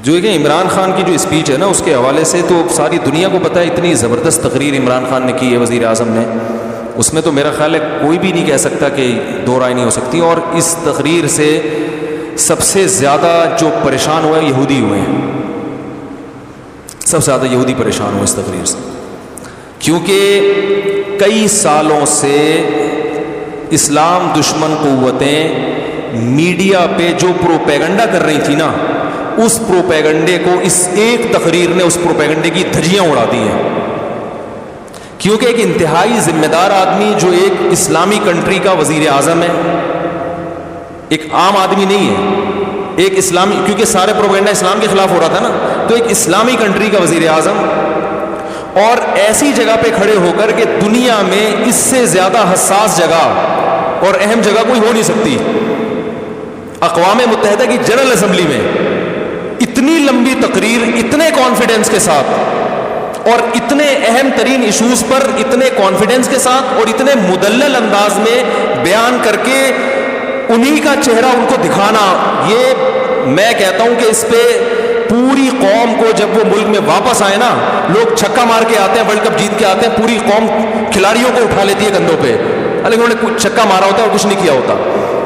جو کہ عمران خان کی جو اسپیچ ہے نا اس کے حوالے سے تو ساری دنیا کو پتہ ہے اتنی زبردست تقریر عمران خان نے کی ہے وزیر اعظم نے، اس میں تو میرا خیال ہے کوئی بھی نہیں کہہ سکتا کہ دو رائے نہیں ہو سکتی. اور اس تقریر سے سب سے زیادہ جو پریشان ہوئے یہودی ہوئے ہیں، سب سے زیادہ یہودی پریشان ہوئے اس تقریر سے، کیونکہ کئی سالوں سے اسلام دشمن قوتیں میڈیا پہ جو پروپیگنڈا کر رہی تھی نا، اس پروپیگنڈے کو اس ایک تقریر نے اس پروپیگنڈے کی دھجیاں اڑا دی ہیں. کیونکہ ایک انتہائی ذمہ دار آدمی جو ایک اسلامی کنٹری کا وزیر اعظم ہے، ایک عام آدمی نہیں ہے، ایک اسلامی، کیونکہ سارے پروپیگنڈا اسلام کے خلاف ہو رہا تھا نا، تو ایک اسلامی کنٹری کا وزیر اعظم، اور ایسی جگہ پہ کھڑے ہو کر کہ دنیا میں اس سے زیادہ حساس جگہ اور اہم جگہ کوئی ہو نہیں سکتی. اقوام متحدہ کی جنرل اسمبلی میں اتنی لمبی تقریر اتنے کانفیڈنس کے ساتھ اور اتنے اہم ترین ایشوز پر اتنے کانفیڈنس کے ساتھ اور اتنے مدلل انداز میں بیان کر کے انہی کا چہرہ ان کو دکھانا، یہ میں کہتا ہوں کہ اس پہ پوری قوم کو، جب وہ ملک میں واپس آئے نا، لوگ چھکا مار کے آتے ہیں، ورلڈ کپ جیت کے آتے ہیں، پوری قوم کھلاڑیوں کو اٹھا لیتی ہے کندھوں پہ، حالانکہ انہوں نے چھکا مارا ہوتا ہے اور کچھ نہیں کیا ہوتا.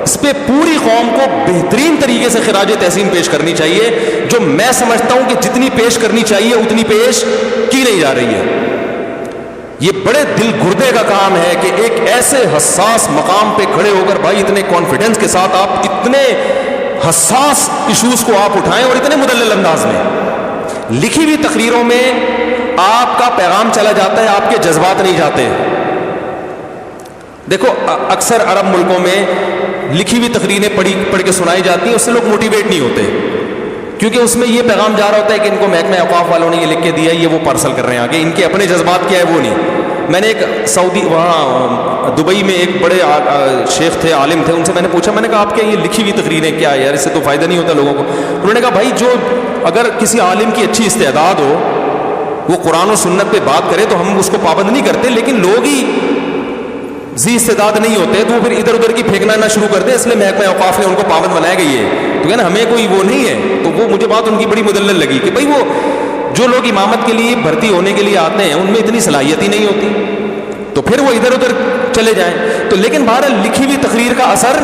اس پہ پوری قوم کو بہترین طریقے سے خراج تحسین پیش کرنی چاہیے، جو میں سمجھتا ہوں کہ جتنی پیش کرنی چاہیے اتنی پیش کی نہیں جا رہی ہے. یہ بڑے دل گردے کا کام ہے کہ ایک ایسے حساس مقام پہ کھڑے ہو کر بھائی اتنے کانفیڈنس کے ساتھ آپ اتنے حساس ایشوز کو آپ اٹھائیں اور اتنے مدلل انداز میں. لکھی ہوئی تقریروں میں آپ کا پیغام چلا جاتا ہے، آپ کے جذبات نہیں جاتے. دیکھو اکثر عرب ملکوں میں لکھی ہوئی تقریریں پڑھ کے سنائی جاتی ہیں، اس سے لوگ موٹیویٹ نہیں ہوتے، کیونکہ اس میں یہ پیغام جا رہا ہوتا ہے کہ ان کو محکمہ اوقاف والوں نے یہ لکھ کے دیا ہے، یہ وہ پارسل کر رہے ہیں آگے، ان کے اپنے جذبات کیا ہے وہ نہیں. میں نے ایک سعودی وہاں دبئی میں ایک بڑے شیخ تھے، عالم تھے، ان سے میں نے پوچھا، میں نے کہا آپ کے یہ لکھی ہوئی تقریریں کیا ہے یار، اس سے تو فائدہ نہیں ہوتا لوگوں کو. انہوں نے کہا بھائی جو اگر کسی عالم کی اچھی استعداد ہو، وہ قرآن و سنت پہ بات کرے تو ہم اس کو پابند نہیں کرتے، لیکن لوگ ہی ذی استعداد نہیں ہوتے تو وہ پھر ادھر ادھر کی پھینکنا نہ شروع کرتے، اس لیے محکمہ اوقاف نے ان کو پابند بنایا گئی ہے. تو کہنا ہمیں کوئی وہ نہیں ہے. تو وہ مجھے بات ان کی بڑی مدلل لگی کہ بھائی وہ جو لوگ امامت کے لیے بھرتی ہونے کے لیے آتے ہیں ان میں اتنی صلاحیت ہی نہیں ہوتی، تو پھر وہ ادھر ادھر چلے جائیں. تو لیکن بہرحال لکھی ہوئی تقریر کا اثر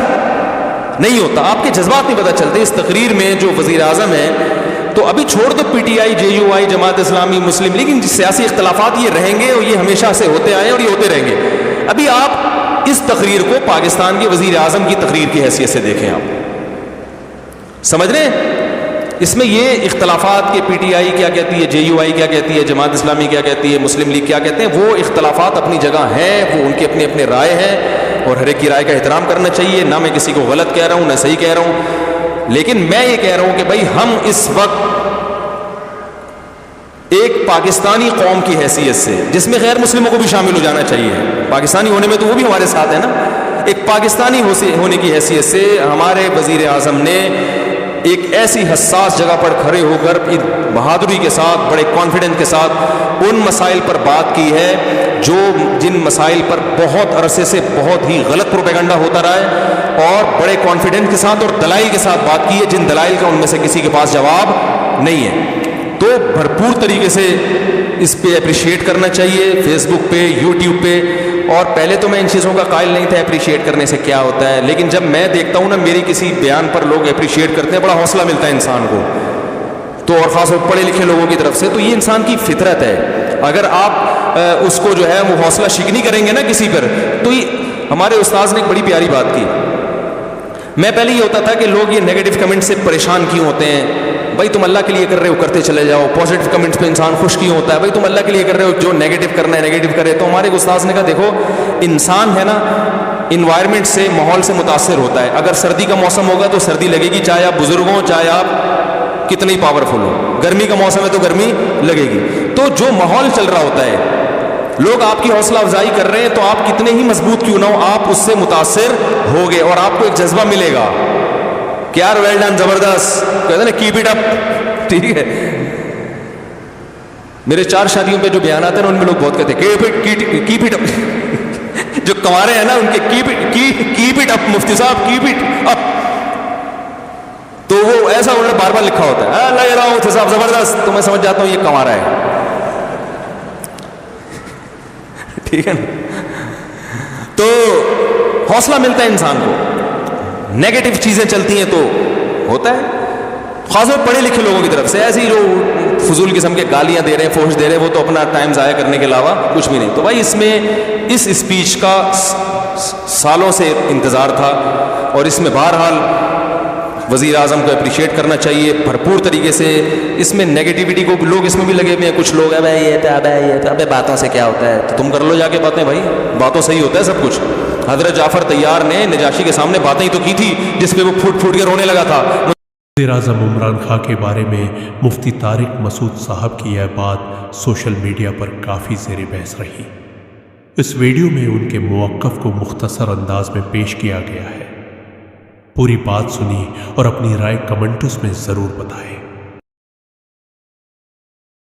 نہیں ہوتا، آپ کے جذبات نہیں پتہ چلتے. اس تقریر میں جو وزیر اعظم ہے، تو ابھی چھوڑ دو P T I, J you آئی، جماعت اسلامی، مسلم، لیکن سیاسی اختلافات یہ رہیں گے اور یہ ہمیشہ سے ہوتے آئے اور یہ ہوتے رہیں گے. ابھی آپ اس تقریر کو پاکستان کے وزیر اعظم کی تقریر کی حیثیت سے دیکھیں، آپ سمجھ رہے ہیں اس میں یہ اختلافات کہ پی ٹی آئی کیا کہتی ہے، جے یو آئی کیا کہتی ہے، جماعت اسلامی کیا کہتی ہے، مسلم لیگ کیا کہتے ہیں، وہ اختلافات اپنی جگہ ہیں، وہ ان کے اپنے اپنے رائے ہیں اور ہر ایک کی رائے کا احترام کرنا چاہیے. نہ میں کسی کو غلط کہہ رہا ہوں نہ صحیح کہہ رہا ہوں، لیکن میں یہ کہہ رہا ہوں کہ بھائی ہم اس وقت ایک پاکستانی قوم کی حیثیت سے، جس میں غیر مسلموں کو بھی شامل ہو جانا چاہیے، پاکستانی ہونے میں تو وہ بھی ہمارے ساتھ ہے نا، ایک پاکستانی ہونے کی حیثیت سے ہمارے وزیر اعظم نے ایک ایسی حساس جگہ پر کھڑے ہو کر بہادری کے ساتھ، بڑے کانفیڈنس کے ساتھ ان مسائل پر بات کی ہے جن مسائل پر بہت عرصے سے بہت ہی غلط پروپیگنڈا ہوتا رہا ہے، اور بڑے کانفیڈنس کے ساتھ اور دلائل کے ساتھ بات کی ہے، جن دلائل کا ان میں سے کسی کے پاس جواب نہیں ہے. تو بھرپور طریقے سے اس پہ اپریشیٹ کرنا چاہیے، فیس بک پہ، یوٹیوب پہ. اور پہلے تو میں ان چیزوں کا قائل نہیں تھا اپریشیٹ کرنے سے کیا ہوتا ہے، لیکن جب میں دیکھتا ہوں نا میری کسی بیان پر لوگ اپریشیٹ کرتے ہیں، بڑا حوصلہ ملتا ہے انسان کو، تو اور خاص طور پڑھے لکھے لوگوں کی طرف سے. تو یہ انسان کی فطرت ہے، اگر آپ اس کو جو ہے وہ حوصلہ شکنی کریں گے نا کسی پر. تو ہمارے استاذ نے ایک بڑی پیاری بات کی. میں پہلے یہ ہوتا تھا کہ لوگ یہ نیگیٹو کمنٹ سے پریشان کیوں ہوتے ہیں، بھائی تم اللہ کے لیے کر رہے ہو کرتے چلے جاؤ. پازیٹیو کمنٹس پہ انسان خوش کیوں ہوتا ہے، بھائی تم اللہ کے لیے کر رہے ہو، جو نیگیٹو کرنا ہے نیگیٹو کرے. تو ہمارے استاذ نے کہا دیکھو انسان ہے نا انوائرمنٹ سے، ماحول سے متاثر ہوتا ہے. اگر سردی کا موسم ہوگا تو سردی لگے گی، چاہے آپ بزرگ ہوں چاہے آپ کتنے ہی پاورفل ہو. گرمی کا موسم ہے تو گرمی لگے گی. تو جو ماحول چل رہا ہوتا ہے، لوگ آپ کی حوصلہ افزائی کر رہے ہیں تو آپ کتنے ہی مضبوط کیوں نہ ہو، آپ اس سے متاثر ہوگے اور آپ کو ایک جذبہ ملے گا کہ یار ویل ڈن، زبردست، کہتے ہیں نا کیپ اٹ اپ. ٹھیک ہے، میرے 4 شادیوں پہ جو بیانات ہیں نا ان میں لوگ بہت کہتے ہیں کیپ اٹ اپ. جو کنوارے ہیں نا ان کے کیپ اٹ اپ، مفتی صاحب کیپ اٹ اپ. تو وہ ایسا انہوں نے بار بار لکھا ہوتا ہے، لگ رہا ہوں صاحب زبردست, تو میں سمجھ جاتا ہوں یہ کما رہا ہے. ٹھیک ہے نا, تو حوصلہ ملتا ہے انسان کو. نیگیٹو چیزیں چلتی ہیں تو ہوتا ہے, خاص طور پڑھے لکھے لوگوں کی طرف سے. ایسے ہی جو فضول قسم کے گالیاں دے رہے ہیں, فحش دے رہے ہیں, وہ تو اپنا ٹائم ضائع کرنے کے علاوہ کچھ بھی نہیں. تو بھائی اس میں اس اسپیچ کا سالوں سے انتظار تھا, اور اس میں بہرحال وزیر اعظم کو اپریشیٹ کرنا چاہیے بھرپور طریقے سے. اس میں نیگیٹیوٹی کو لوگ اس میں بھی لگے ہوئے ہیں. کچھ لوگ ہیں یہ تو ابے باتوں سے کیا ہوتا ہے, تو تم کر لو جا کے باتیں بھائی, باتوں سے ہی ہوتا ہے سب کچھ. حضرت جعفر طیار نے نجاشی کے سامنے باتیں ہی تو کی تھی جس پہ وہ پھوٹ پھوٹ کے رونے لگا تھا. وزیر اعظم عمران خان کے بارے میں مفتی طارق مسعود صاحب کی یہ بات سوشل میڈیا پر کافی زیر بحث رہی. اس ویڈیو میں ان کے موقف کو مختصر انداز میں پیش کیا گیا ہے. پوری بات سنی اور اپنی رائے کمنٹس میں ضرور بتائیں.